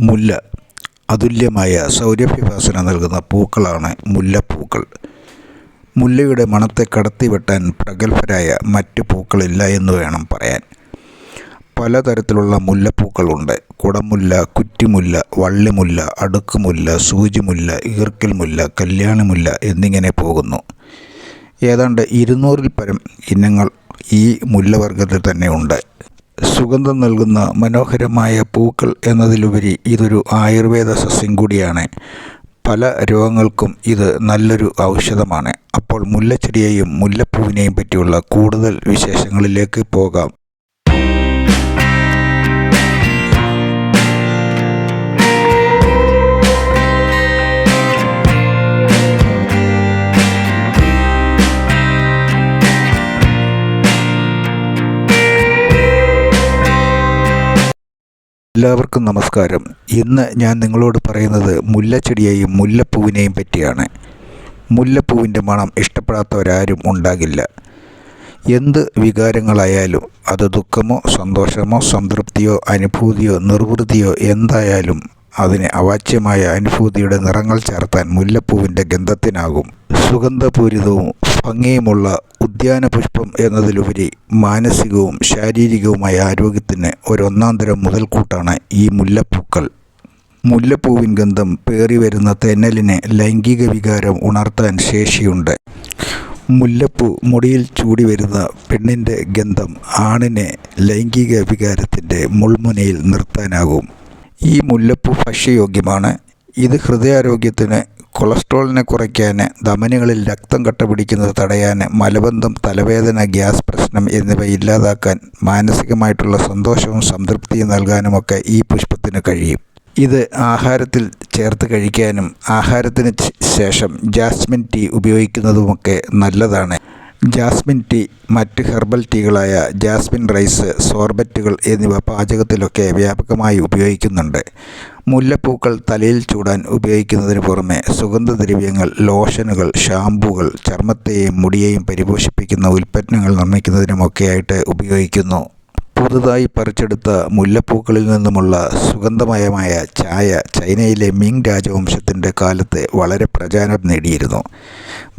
മുല്ല അതുല്യമായ സൗരഭ്യവാസന നൽകുന്ന പൂക്കളാണ് മുല്ലപ്പൂക്കൾ. മുല്ലയുടെ മണത്തെ കടത്തിവെട്ടാൻ പ്രഗത്ഭരായ മറ്റ് പൂക്കളില്ല എന്ന് വേണം പറയാൻ. പലതരത്തിലുള്ള മുല്ലപ്പൂക്കളുണ്ട്. കുടമുല്ല, കുറ്റിമുല്ല, വള്ളിമുല്ല, അടുക്കുമുല്ല, സൂചിമുല്ല, ഈർക്കിൽമുല്ല, കല്യാണിമുല്ല എന്നിങ്ങനെ പോകുന്നു. ഏതാണ്ട് 200-ൽ പരം ഇനങ്ങൾ ഈ മുല്ലവർഗത്തിൽ തന്നെ ഉണ്ട്. സുഗന്ധം നൽകുന്ന മനോഹരമായ പൂക്കൾ എന്നതിലുപരി ഇതൊരു ആയുർവേദ സസ്യം കൂടിയാണ്. പല രോഗങ്ങൾക്കും ഇത് നല്ലൊരു ഔഷധമാണ്. അപ്പോൾ മുല്ലച്ചെടിയെയും മുല്ലപ്പൂവിനെയും പറ്റിയുള്ള കൂടുതൽ വിശേഷങ്ങളിലേക്ക് പോകാം. എല്ലാവർക്കും നമസ്കാരം. ഇന്ന് ഞാൻ നിങ്ങളോട് പറയുന്നത് മുല്ലച്ചെടിയെയും മുല്ലപ്പൂവിനെയും പറ്റിയാണ്. മുല്ലപ്പൂവിൻ്റെ മണം ഇഷ്ടപ്പെടാത്തവരാരും ഉണ്ടാകില്ല. എന്ത് വികാരങ്ങളായാലും, അത് ദുഃഖമോ സന്തോഷമോ സംതൃപ്തിയോ അനുഭൂതിയോ നിർവൃതിയോ എന്തായാലും അതിന് അവാച്യമായ അനുഭൂതിയുടെ നിറങ്ങൾ ചേർത്താൻ മുല്ലപ്പൂവിൻ്റെ ഗന്ധത്തിനാകും. സുഗന്ധപൂരിതവും ഭംഗിയുമുള്ള ഉദ്യാന പുഷ്പം എന്നതിലുപരി മാനസികവും ശാരീരികവുമായ ആരോഗ്യത്തിന് ഒരൊന്നാന്തരം മുതൽക്കൂട്ടാണ് ഈ മുല്ലപ്പൂക്കൾ. മുല്ലപ്പൂവിൻ ഗന്ധം പേറി വരുന്ന തെന്നലിന് ലൈംഗിക വികാരം ഉണർത്താൻ ശേഷിയുണ്ട്. മുല്ലപ്പൂ മുടിയിൽ ചൂടി വരുന്ന പെണ്ണിൻ്റെ ഗന്ധം ആണിനെ ലൈംഗിക വികാരത്തിൻ്റെ മുൾമുനയിൽ നിർത്താനാകും. ഈ മുല്ലപ്പൂ ഭക്ഷ്യയോഗ്യമാണ്. ഇത് ഹൃദയാരോഗ്യത്തിന്, കൊളസ്ട്രോളിനെ കുറയ്ക്കാൻ, ധമനികളിൽ രക്തം കട്ടപിടിക്കുന്നത് തടയാൻ, മലബന്ധം, തലവേദന, ഗ്യാസ് പ്രശ്നം എന്നിവ ഇല്ലാതാക്കാൻ, മാനസികമായിട്ടുള്ള സന്തോഷവും സംതൃപ്തിയും നൽകാനുമൊക്കെ ഈ പുഷ്പത്തിന് കഴിയും. ഇത് ആഹാരത്തിൽ ചേർത്ത് കഴിക്കാനും ആഹാരത്തിന് ശേഷം ജാസ്മിൻ ടീ ഉപയോഗിക്കുന്നതുമൊക്കെ നല്ലതാണ്. ജാസ്മിൻ ടീ, മറ്റ് ഹെർബൽ ടീകളായ ജാസ്മിൻ റൈസ്, സോർബറ്റുകൾ എന്നിവ പാചകത്തിലൊക്കെ വ്യാപകമായി ഉപയോഗിക്കുന്നുണ്ട്. മുല്ലപ്പൂക്കൾ തലയിൽ ചൂടാൻ ഉപയോഗിക്കുന്നതിന് പുറമെ സുഗന്ധദ്രവ്യങ്ങൾ, ലോഷനുകൾ, ഷാമ്പൂകൾ, ചർമ്മത്തെയും മുടിയെയും പരിപോഷിപ്പിക്കുന്ന ഉൽപ്പന്നങ്ങൾ നിർമ്മിക്കുന്നതിനുമൊക്കെയായിട്ട് ഉപയോഗിക്കുന്നു. പുതുതായി പറിച്ചെടുത്ത മുല്ലപ്പൂക്കളിൽ നിന്നുമുള്ള സുഗന്ധമയമായ ചായ ചൈനയിലെ മിങ് രാജവംശത്തിൻ്റെ കാലത്ത് വളരെ പ്രചാരം നേടിയിരുന്നു.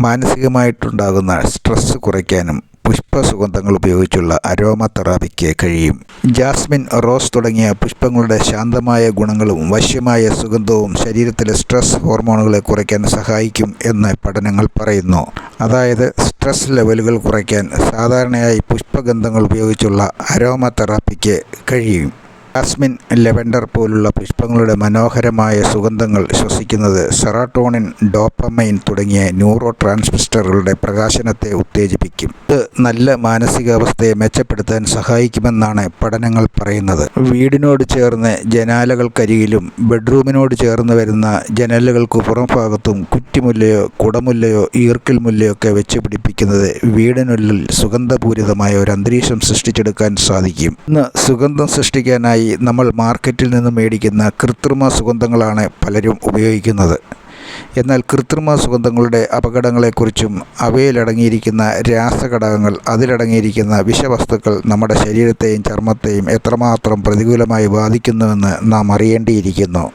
മാനസികമായിട്ടുണ്ടാകുന്ന സ്ട്രെസ് കുറയ്ക്കാനും പുഷ്പസുഗന്ധങ്ങൾ ഉപയോഗിച്ചുള്ള അരോമ തെറാപ്പിക്ക് കഴിയും. ജാസ്മിൻ, റോസ് തുടങ്ങിയ പുഷ്പങ്ങളുടെ ശാന്തമായ ഗുണങ്ങളും വശ്യമായ സുഗന്ധവും ശരീരത്തിലെ സ്ട്രെസ് ഹോർമോണുകളെ കുറയ്ക്കാൻ സഹായിക്കും എന്ന് പഠനങ്ങൾ പറയുന്നു. അതായത് സ്ട്രെസ് ലെവലുകൾ കുറയ്ക്കാൻ സാധാരണയായി പുഷ്പഗന്ധങ്ങൾ ഉപയോഗിച്ചുള്ള അരോമ തെറാപ്പിക്ക് കഴിയും. ജാസ്മിൻ, ലെവൻഡർ പോലുള്ള പുഷ്പങ്ങളുടെ മനോഹരമായ സുഗന്ധങ്ങൾ ശ്വസിക്കുന്നത് സെറോട്ടോണിൻ, ഡോപ്പമൈൻ തുടങ്ങിയ ന്യൂറോ ട്രാൻസ്മിറ്ററുകളുടെ പ്രകാശനത്തെ ഉത്തേജിപ്പിക്കും. ഇത് നല്ല മാനസികാവസ്ഥയെ മെച്ചപ്പെടുത്താൻ സഹായിക്കുമെന്നാണ് പഠനങ്ങൾ പറയുന്നത്. വീടിനോട് ചേർന്ന് ജനാലകൾക്കരികിലും ബെഡ്റൂമിനോട് ചേർന്ന് വരുന്ന ജനലുകൾക്ക് പുറംഭാഗത്തും കുറ്റിമുല്ലയോ കുടമുല്ലയോ ഈർക്കിൽ മുല്ലയോ ഒക്കെ വെച്ച് പിടിപ്പിക്കുന്നത് വീടിനുള്ളിൽ സുഗന്ധപൂരിതമായ ഒരു അന്തരീക്ഷം സൃഷ്ടിച്ചെടുക്കാൻ സാധിക്കും. ഇന്ന് സുഗന്ധം സൃഷ്ടിക്കാനായി നമ്മൾ മാർക്കറ്റിൽ നിന്ന് മേടിക്കുന്ന കൃത്രിമ സുഗന്ധങ്ങളാണ് പലരും ഉപയോഗിക്കുന്നത്. എന്നാൽ കൃത്രിമ സുഗന്ധങ്ങളുടെ അപകടങ്ങളെക്കുറിച്ചും അവയിലടങ്ങിയിരിക്കുന്ന രാസഘടകങ്ങൾ, അതിലടങ്ങിയിരിക്കുന്ന വിഷവസ്തുക്കൾ നമ്മുടെ ശരീരത്തെയും ചർമ്മത്തെയും എത്രമാത്രം പ്രതികൂലമായി ബാധിക്കുന്നുവെന്ന് നാം അറിയേണ്ടിയിരിക്കുന്നു.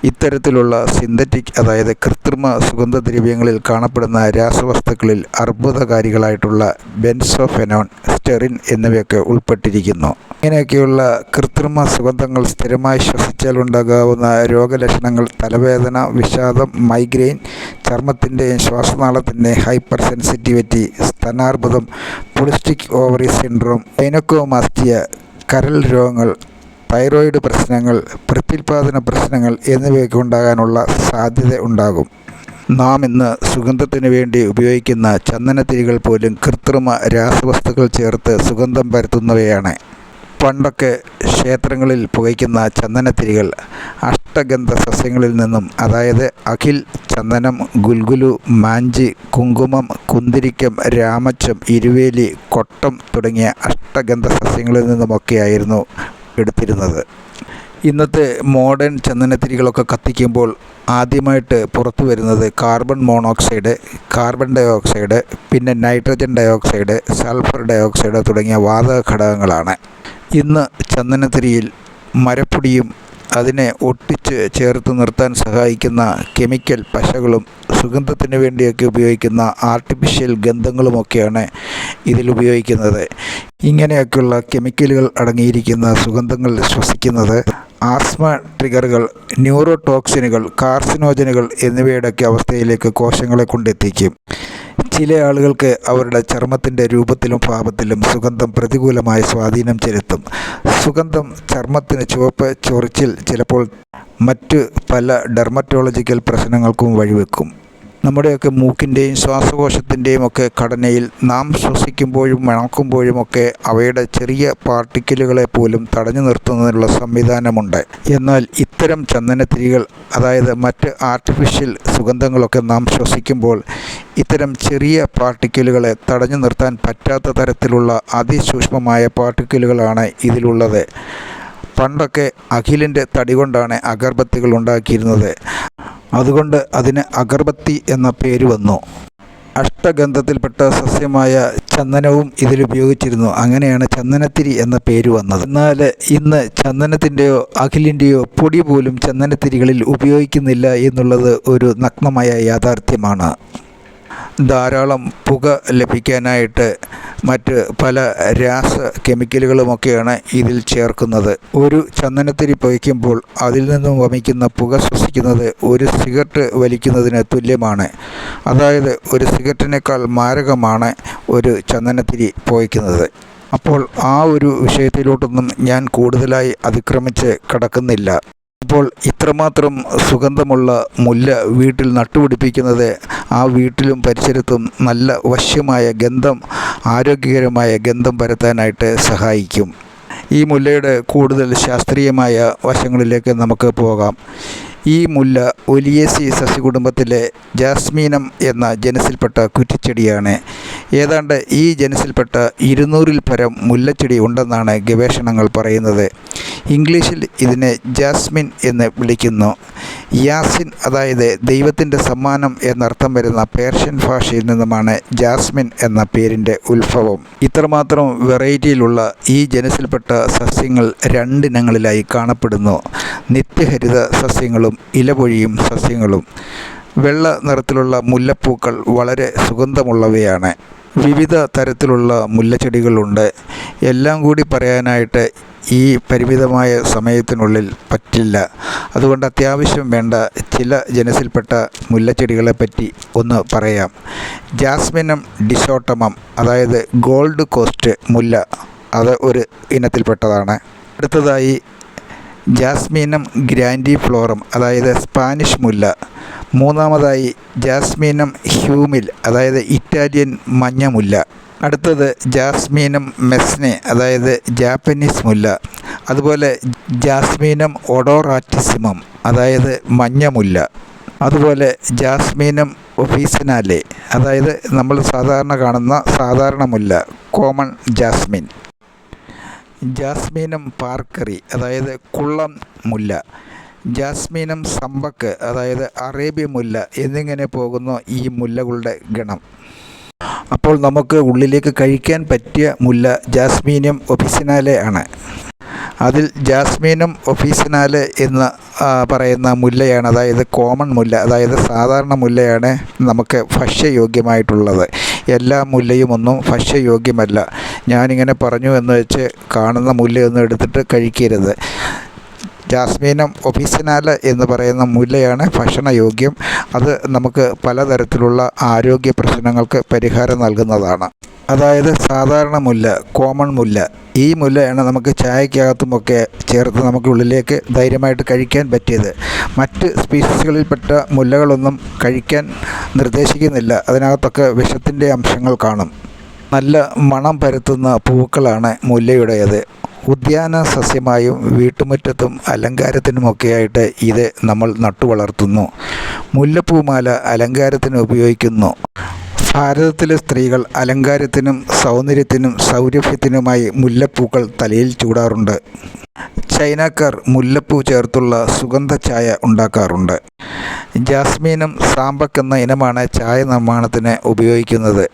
ഇത്തരത്തിലുള്ള സിന്തറ്റിക്, അതായത് കൃത്രിമ സുഗന്ധദ്രവ്യങ്ങളിൽ കാണപ്പെടുന്ന രാസവസ്തുക്കളിൽ അർബുദകാരികളായിട്ടുള്ള ബെൻസോഫെനോൺ, സ്റ്റെറിൻ എന്നിവയൊക്കെ ഉൾപ്പെട്ടിരിക്കുന്നു. ഇങ്ങനെയൊക്കെയുള്ള കൃത്രിമ സുഗന്ധങ്ങൾ സ്ഥിരമായി ശ്വസിച്ചാൽ ഉണ്ടാകാവുന്ന രോഗലക്ഷണങ്ങൾ തലവേദന, വിഷാദം, മൈഗ്രെയിൻ, ചർമ്മത്തിൻ്റെയും ശ്വാസനാളത്തിൻ്റെയും ഹൈപ്പർ സെൻസിറ്റിവിറ്റി, സ്തനാർബുദം, പോളിസ്റ്റിക് ഓവറി സിൻഡ്രോം, ഗൈനക്കോമാസ്റ്റിയ, കരൾ രോഗങ്ങൾ, തൈറോയിഡ് പ്രശ്നങ്ങൾ, പ്രത്യുൽപാദന പ്രശ്നങ്ങൾ എന്നിവയൊക്കെ ഉണ്ടാകാനുള്ള സാധ്യത ഉണ്ടാകും. നാം ഇന്ന് സുഗന്ധത്തിന് വേണ്ടി ഉപയോഗിക്കുന്ന ചന്ദനത്തിരികൾ പോലും കൃത്രിമ രാസവസ്തുക്കൾ ചേർത്ത് സുഗന്ധം പരത്തുന്നവയാണ്. പണ്ടൊക്കെ ക്ഷേത്രങ്ങളിൽ പുകയ്ക്കുന്ന ചന്ദനത്തിരികൾ അഷ്ടഗന്ധ സസ്യങ്ങളിൽ നിന്നും, അതായത് അഖിൽ, ചന്ദനം, ഗുൽഗുലു, മാഞ്ചി, കുങ്കുമം, കുന്തിരിക്കം, രാമച്ചം, ഇരുവേലി, കൊട്ടം തുടങ്ങിയ അഷ്ടഗന്ധ സസ്യങ്ങളിൽ നിന്നുമൊക്കെയായിരുന്നു എടുത്തിരുന്നത്. ഇന്നത്തെ മോഡേൺ ചന്ദനത്തിരികളൊക്കെ കത്തിക്കുമ്പോൾ ആദ്യമായിട്ട് പുറത്തു വരുന്നത് കാർബൺ മോണോക്സൈഡ്, കാർബൺ ഡയോക്സൈഡ്, പിന്നെ നൈട്രജൻ ഡയോക്സൈഡ്, സൾഫർ ഡയോക്സൈഡ് തുടങ്ങിയ വാതക ഘടകങ്ങളാണ്. ഇന്ന് ചന്ദനത്തിരിയിൽ മരപ്പൊടിയും അതിനെ ഒട്ടിച്ച് ചേർത്ത് നിർത്താൻ സഹായിക്കുന്ന കെമിക്കൽ പശകളും സുഗന്ധത്തിന് വേണ്ടിയൊക്കെ ഉപയോഗിക്കുന്ന ആർട്ടിഫിഷ്യൽ ഗന്ധങ്ങളുമൊക്കെയാണ് ഇതിലുപയോഗിക്കുന്നത്. ഇങ്ങനെയൊക്കെയുള്ള കെമിക്കലുകൾ അടങ്ങിയിരിക്കുന്ന സുഗന്ധങ്ങൾ ശ്വസിക്കുന്നത് ആസ്മ ട്രിഗറുകൾ, ന്യൂറോ ടോക്സിനുകൾ, കാർസിനോജനുകൾ എന്നിവയുടെയൊക്കെ അവസ്ഥയിലേക്ക് കോശങ്ങളെ കൊണ്ടെത്തിക്കും. ചില ആളുകൾക്ക് അവരുടെ ചർമ്മത്തിൻ്റെ രൂപത്തിലും ഭാവത്തിലും സുഗന്ധം പ്രതികൂലമായ സ്വാധീനം ചെലുത്തും. സുഗന്ധം ചർമ്മത്തിന് ചുവപ്പ്, ചൊറിച്ചിൽ, ചിലപ്പോൾ മറ്റ് പല ഡെർമറ്റോളജിക്കൽ പ്രശ്നങ്ങൾക്കും വഴിവെക്കും. നമ്മുടെയൊക്കെ മൂക്കിൻ്റെയും ശ്വാസകോശത്തിൻ്റെയും ഒക്കെ ഘടനയിൽ നാം ശ്വസിക്കുമ്പോഴും മണക്കുമ്പോഴുമൊക്കെ അവയുടെ ചെറിയ പാർട്ടിക്കിളുകളെ പോലും തടഞ്ഞു നിർത്തുന്നതിനുള്ള സംവിധാനമുണ്ട്. എന്നാൽ ഇത്തരം ചന്ദനത്തിരികൾ, അതായത് മറ്റ് ആർട്ടിഫിഷ്യൽ സുഗന്ധങ്ങളൊക്കെ നാം ശ്വസിക്കുമ്പോൾ ഇത്തരം ചെറിയ പാർട്ടിക്കിളുകളെ തടഞ്ഞു നിർത്താൻ പറ്റാത്ത തരത്തിലുള്ള അതിസൂക്ഷ്മമായ പാർട്ടിക്കിളുകളാണ് ഇതിലുള്ളത്. പണ്ടൊക്കെ അഖിലിൻ്റെ തടി കൊണ്ടാണ് അഗർബത്തികൾ ഉണ്ടാക്കിയിരുന്നത്. അതുകൊണ്ട് അതിന് അഗർബത്തി എന്ന പേര് വന്നു. അഷ്ടഗന്ധത്തിൽപ്പെട്ട സസ്യമായ ചന്ദനവും ഇതിലുപയോഗിച്ചിരുന്നു. അങ്ങനെയാണ് ചന്ദനത്തിരി എന്ന പേര് വന്നത്. എന്നാൽ ഇന്ന് ചന്ദനത്തിൻ്റെയോ അഖിലിൻ്റെയോ പൊടി പോലും ചന്ദനത്തിരികളിൽ ഉപയോഗിക്കുന്നില്ല എന്നുള്ളത് ഒരു നഗ്നമായ യാഥാർത്ഥ്യമാണ്. ധാരാളം പുക ലഭിക്കാനായിട്ട് മറ്റ് പല രാസ കെമിക്കലുകളുമൊക്കെയാണ് ഇതിൽ ചേർക്കുന്നത്. ഒരു ചന്ദനത്തിരി പുകയ്ക്കുമ്പോൾ അതിൽ നിന്നും വമിക്കുന്ന പുക ശ്വസിക്കുന്നത് ഒരു സിഗരറ്റ് വലിക്കുന്നതിന് തുല്യമാണ്. അതായത് ഒരു സിഗരറ്റിനേക്കാൾ മാരകമാണ് ഒരു ചന്ദനത്തിരി പുകയ്ക്കുന്നത്. അപ്പോൾ ആ ഒരു വിഷയത്തിലോട്ടൊന്നും ഞാൻ കൂടുതലായി അതിക്രമിച്ച് കടക്കുന്നില്ല. അപ്പോൾ ഇത്രമാത്രം സുഗന്ധമുള്ള മുല്ല വീട്ടിൽ നട്ടുപിടിപ്പിക്കുന്നത് ആ വീട്ടിലും പരിസരത്തും നല്ല വശ്യമായ ഗന്ധം, ആരോഗ്യകരമായ ഗന്ധം പരത്താനായിട്ട് സഹായിക്കും. ഈ മുല്ലയുടെ കൂടുതൽ ശാസ്ത്രീയമായ വശങ്ങളിലേക്ക് നമുക്ക് പോകാം. ഈ മുല്ല ഒലിയേസി സസ്യകുടുംബത്തിലെ ജാസ്മീനം എന്ന ജനസിൽപ്പെട്ട കുറ്റിച്ചെടിയാണ്. ഏതാണ്ട് ഈ ജനസിൽപ്പെട്ട 200-ൽ പരം മുല്ലച്ചെടി ഉണ്ടെന്നാണ് ഗവേഷണങ്ങൾ പറയുന്നത്. ഇംഗ്ലീഷിൽ ഇതിനെ ജാസ്മിൻ എന്ന് വിളിക്കുന്നു. യാസിൻ, അതായത് ദൈവത്തിൻ്റെ സമ്മാനം എന്നർത്ഥം വരുന്ന പേർഷ്യൻ ഭാഷയിൽ നിന്നുമാണ് ജാസ്മിൻ എന്ന പേരിൻ്റെ ഉത്ഭവം. ഇത്രമാത്രം വെറൈറ്റിയിലുള്ള ഈ ജനസിൽപ്പെട്ട സസ്യങ്ങൾ 2 ഇനങ്ങളിലായി കാണപ്പെടുന്നു: നിത്യഹരിത സസ്യങ്ങളും ഇലപൊഴിയും സസ്യങ്ങളും. വെള്ള നിറത്തിലുള്ള മുല്ലപ്പൂക്കൾ വളരെ സുഗന്ധമുള്ളവയാണ്. വിവിധ തരത്തിലുള്ള മുല്ലച്ചെടികളുണ്ട്. എല്ലാം കൂടി പറയാനായിട്ട് ഈ പരിമിതമായ സമയത്തിനുള്ളിൽ പറ്റില്ല. അതുകൊണ്ട് അത്യാവശ്യം വേണ്ട ചില ജനസിൽപ്പെട്ട മുല്ലച്ചെടികളെ പറ്റി ഒന്ന് പറയാം. ജാസ്മിനം ഡിസോട്ടമം, അതായത് ഗോൾഡ് കോസ്റ്റ് മുല്ല, അത് ഒരു ഇനത്തിൽപ്പെട്ടതാണ്. അടുത്തതായി ജാസ്മീനം ഗ്രാൻഡിഫ്ലോറം, അതായത് സ്പാനിഷ് മുല്ല. മൂന്നാമതായി ജാസ്മീനം ഹ്യൂമിൽ, അതായത് ഇറ്റാലിയൻ മഞ്ഞമുല്ല. അടുത്തത് ജാസ്മീനം മെസ്നെ, അതായത് ജാപ്പനീസ് മുല്ല. അതുപോലെ ജാസ്മീനം ഒഡോറാറ്റിസിമം, അതായത് മഞ്ഞമുല്ല. അതുപോലെ ജാസ്മീനം ഒഫീസിനാലെ, അതായത് നമ്മൾ സാധാരണ കാണുന്ന സാധാരണ മുല്ല, കോമൺ ജാസ്മിൻ. ജാസ്മീനം പാർക്കറി, അതായത് കുള്ളം മുല്ല. ജാസ്മീനം സമ്പക്ക്, അതായത് അറേബ്യ മുല്ല എന്നിങ്ങനെ പോകുന്നു ഈ മുല്ലകളുടെ ഗണം. അപ്പോൾ നമുക്ക് ഉള്ളിലേക്ക് കഴിക്കാൻ പറ്റിയ മുല്ല ജാസ്മീനം ഒഫീസിനാലെ ആണ്. അതിൽ ജാസ്മീനം ഒഫീസിനാലെ എന്ന് പറയുന്ന മുല്ലയാണ്, അതായത് കോമൺ മുല്ല, അതായത് സാധാരണ മുല്ലയാണ് നമുക്ക് ഭക്ഷ്യയോഗ്യമായിട്ടുള്ളത്. എല്ലാ മുല്ലയും ഒന്നും ഭക്ഷ്യയോഗ്യമല്ല. ഞാനിങ്ങനെ പറഞ്ഞു എന്ന് വെച്ച് കാണുന്ന മുല്ലയൊന്നും എടുത്തിട്ട് കഴിക്കരുത്. ജാസ്മീനം ഒഫീസിനാല എന്ന് പറയുന്ന മുല്ലയാണ് ഭക്ഷണയോഗ്യം. അത് നമുക്ക് പലതരത്തിലുള്ള ആരോഗ്യ പ്രശ്നങ്ങൾക്ക് പരിഹാരം നൽകുന്നതാണ്. അതായത് സാധാരണ മുല്ല, കോമൺ മുല്ല. ഈ മുല്ലയാണ് നമുക്ക് ചായക്കകത്തുമൊക്കെ ചേർത്ത് നമുക്ക് ഉള്ളിലേക്ക് ധൈര്യമായിട്ട് കഴിക്കാൻ പറ്റിയത്. മറ്റ് സ്പീഷീസുകളിൽപ്പെട്ട മുല്ലകളൊന്നും കഴിക്കാൻ നിർദ്ദേശിക്കുന്നില്ല. അതിനകത്തൊക്കെ വിഷത്തിൻ്റെ അംശങ്ങൾ കാണും. നല്ല മണം പരത്തുന്ന പൂക്കളാണ് മുല്ലയുടേത്. ഉദ്യാന സസ്യമായും വീട്ടുമുറ്റത്തും അലങ്കാരത്തിനുമൊക്കെയായിട്ട് ഇത് നമ്മൾ നട്ടുവളർത്തുന്നു. മുല്ലപ്പൂമാല അലങ്കാരത്തിന് ഉപയോഗിക്കുന്നു. ഭാരതത്തിലെ സ്ത്രീകൾ അലങ്കാരത്തിനും സൗന്ദര്യത്തിനും സൗരഭ്യത്തിനുമായി മുല്ലപ്പൂക്കൾ തലയിൽ ചൂടാറുണ്ട്. ചൈനക്കാർ മുല്ലപ്പൂ ചേർത്തുള്ള സുഗന്ധ ചായ ഉണ്ടാക്കാറുണ്ട്. ജാസ്മിനും സാമ്പക് എന്ന ഇനമാണ് ചായ നിർമ്മാണത്തിന് ഉപയോഗിക്കുന്നത്.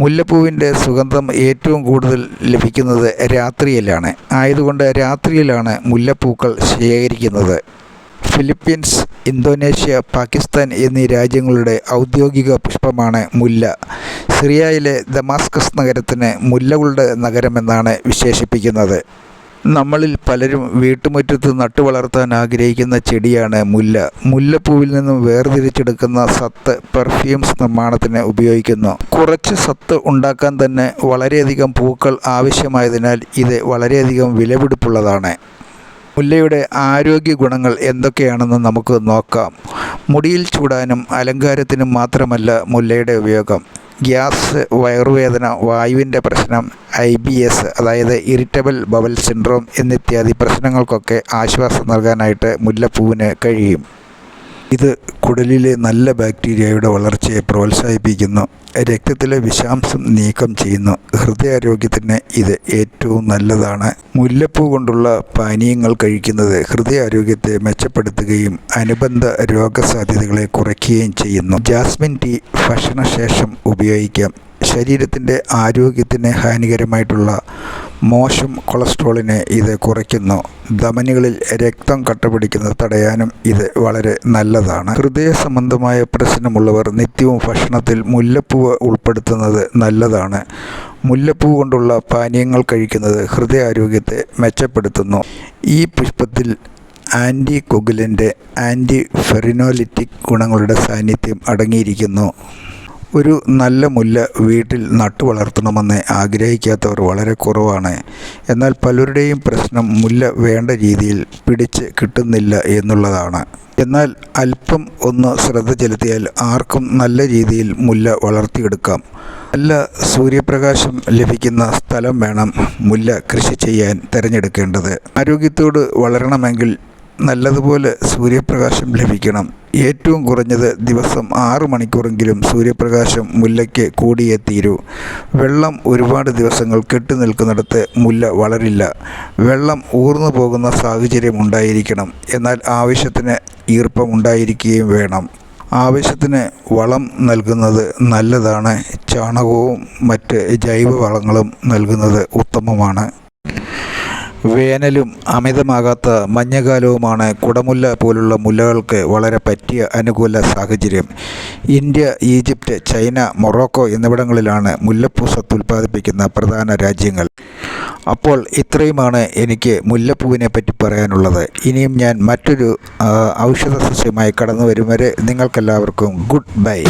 മുല്ലപ്പൂവിൻ്റെ സുഗന്ധം ഏറ്റവും കൂടുതൽ ലഭിക്കുന്നത് രാത്രിയിലാണ്. ആയതുകൊണ്ട് രാത്രിയിലാണ് മുല്ലപ്പൂക്കൾ ശേഖരിക്കുന്നത്. ഫിലിപ്പീൻസ്, ഇന്തോനേഷ്യ, പാകിസ്ഥാൻ എന്നീ രാജ്യങ്ങളുടെ ഔദ്യോഗിക പുഷ്പമാണ് മുല്ല. സിറിയയിലെ ദമാസ്കസ് നഗരത്തിന് മുല്ലകളുടെ നഗരമെന്നാണ് വിശേഷിപ്പിക്കുന്നത്. നമ്മളിൽ പലരും വീട്ടുമുറ്റത്ത് നട്ടുവളർത്താൻ ആഗ്രഹിക്കുന്ന ചെടിയാണ് മുല്ല. മുല്ലപ്പൂവിൽ നിന്നും വേർതിരിച്ചെടുക്കുന്ന സത്ത് പെർഫ്യൂംസ് നിർമ്മാണത്തിന് ഉപയോഗിക്കുന്നു. കുറച്ച് സത്ത് ഉണ്ടാക്കാൻ തന്നെ വളരെയധികം പൂക്കൾ ആവശ്യമായതിനാൽ ഇത് വളരെയധികം വിലപിടിപ്പുള്ളതാണ്. മുല്ലയുടെ ആരോഗ്യ ഗുണങ്ങൾ എന്തൊക്കെയാണെന്ന് നമുക്ക് നോക്കാം. മുടിയിൽ ചൂടാനും അലങ്കാരത്തിനും മാത്രമല്ല മുല്ലയുടെ ഉപയോഗം. ഗ്യാസ്, വയറുവേദന, വായുവിൻ്റെ പ്രശ്നം, IBS അതായത് ഇറിറ്റബിൾ ബവൽ സിൻഡ്രോം എന്നിത്യാദി പ്രശ്നങ്ങൾക്കൊക്കെ ആശ്വാസം നൽകാനായിട്ട് മുല്ലപ്പൂവിന് കഴിയും. ഇത് കുടലിലെ നല്ല ബാക്ടീരിയയുടെ വളർച്ചയെ പ്രോത്സാഹിപ്പിക്കുന്നു. രക്തത്തിലെ വിഷാംശം നീക്കം ചെയ്യുന്നു. ഹൃദയാരോഗ്യത്തിന് ഇത് ഏറ്റവും നല്ലതാണ്. മുല്ലപ്പൂ കൊണ്ടുള്ള പാനീയങ്ങൾ കഴിക്കുന്നത് ഹൃദയാരോഗ്യത്തെ മെച്ചപ്പെടുത്തുകയും അനുബന്ധ രോഗസാധ്യതകളെ കുറയ്ക്കുകയും ചെയ്യുന്നു. ജാസ്മിൻ ടീ ഭക്ഷണശേഷം ഉപയോഗിക്കാം. ശരീരത്തിൻ്റെ ആരോഗ്യത്തിന് ഹാനികരമായിട്ടുള്ള മോശം കൊളസ്ട്രോളിനെ ഇത് കുറയ്ക്കുന്നു. ധമനികളിൽ രക്തം കട്ടപിടിക്കുന്നത് തടയാനും ഇത് വളരെ നല്ലതാണ്. ഹൃദയ സംബന്ധമായ പ്രശ്നമുള്ളവർ നിത്യവും ഭക്ഷണത്തിൽ മുല്ലപ്പൂവ് ഉൾപ്പെടുത്തുന്നത് നല്ലതാണ്. മുല്ലപ്പൂ കൊണ്ടുള്ള പാനീയങ്ങൾ കഴിക്കുന്നത് ഹൃദയാരോഗ്യത്തെ മെച്ചപ്പെടുത്തുന്നു. ഈ പുഷ്പത്തിൽ ആൻറ്റി കൊഗുലൻ്റ്, ആൻറ്റി ഫെറിനോലിറ്റിക് ഗുണങ്ങളുടെ സാന്നിധ്യം അടങ്ങിയിരിക്കുന്നു. ഒരു നല്ല മുല്ല വീട്ടിൽ നട്ടു വളർത്തണമെന്ന് ആഗ്രഹിക്കാത്തവർ വളരെ കുറവാണ്. എന്നാൽ പലരുടെയും പ്രശ്നം മുല്ല വേണ്ട രീതിയിൽ പിടിച്ച് കിട്ടുന്നില്ല എന്നുള്ളതാണ്. എന്നാൽ അല്പം ഒന്ന് ശ്രദ്ധ ചെലുത്തിയാൽ ആർക്കും നല്ല രീതിയിൽ മുല്ല വളർത്തിയെടുക്കാം. നല്ല സൂര്യപ്രകാശം ലഭിക്കുന്ന സ്ഥലം വേണം മുല്ല കൃഷി ചെയ്യാൻ തിരഞ്ഞെടുക്കേണ്ടത്. ആരോഗ്യത്തോട് വളരണമെങ്കിൽ നല്ലതുപോലെ സൂര്യപ്രകാശം ലഭിക്കണം. ഏറ്റവും കുറഞ്ഞത് ദിവസം 6 മണിക്കൂറെങ്കിലും സൂര്യപ്രകാശം മുല്ലയ്ക്ക് കൂടിയേ തീരൂ. വെള്ളം ഒരുപാട് ദിവസങ്ങൾ കെട്ടി നിൽക്കുന്നിടത്ത് മുല്ല വളരില്ല. വെള്ളം ഊർന്നു പോകുന്ന സാഹചര്യം ഉണ്ടായിരിക്കണം. എന്നാൽ ആവശ്യത്തിന് ഈർപ്പം ഉണ്ടായിരിക്കുകയും വേണം. ആവശ്യത്തിന് വളം നൽകുന്നത് നല്ലതാണ്. ചാണകവും മറ്റ് ജൈവ വളങ്ങളും നൽകുന്നത് ഉത്തമമാണ്. വേനലും അമിതമാകാത്ത മഞ്ഞുകാലവുമാണ് കുടമുല്ല പോലുള്ള മുല്ലകൾക്ക് വളരെ പറ്റിയ അനുകൂല സാഹചര്യം. ഇന്ത്യ, ഈജിപ്റ്റ്, ചൈന, മൊറോക്കോ എന്നിവിടങ്ങളിലാണ് മുല്ലപ്പൂ സത്ത് ഉൽപ്പാദിപ്പിക്കുന്ന പ്രധാന രാജ്യങ്ങൾ. അപ്പോൾ ഇത്രയുമാണ് എനിക്ക് മുല്ലപ്പൂവിനെ പറ്റി പറയാനുള്ളത്. ഇനിയും ഞാൻ മറ്റൊരു ഔഷധ സസ്യമായി കടന്നു വരും വരെ നിങ്ങൾക്കെല്ലാവർക്കും ഗുഡ് ബൈ.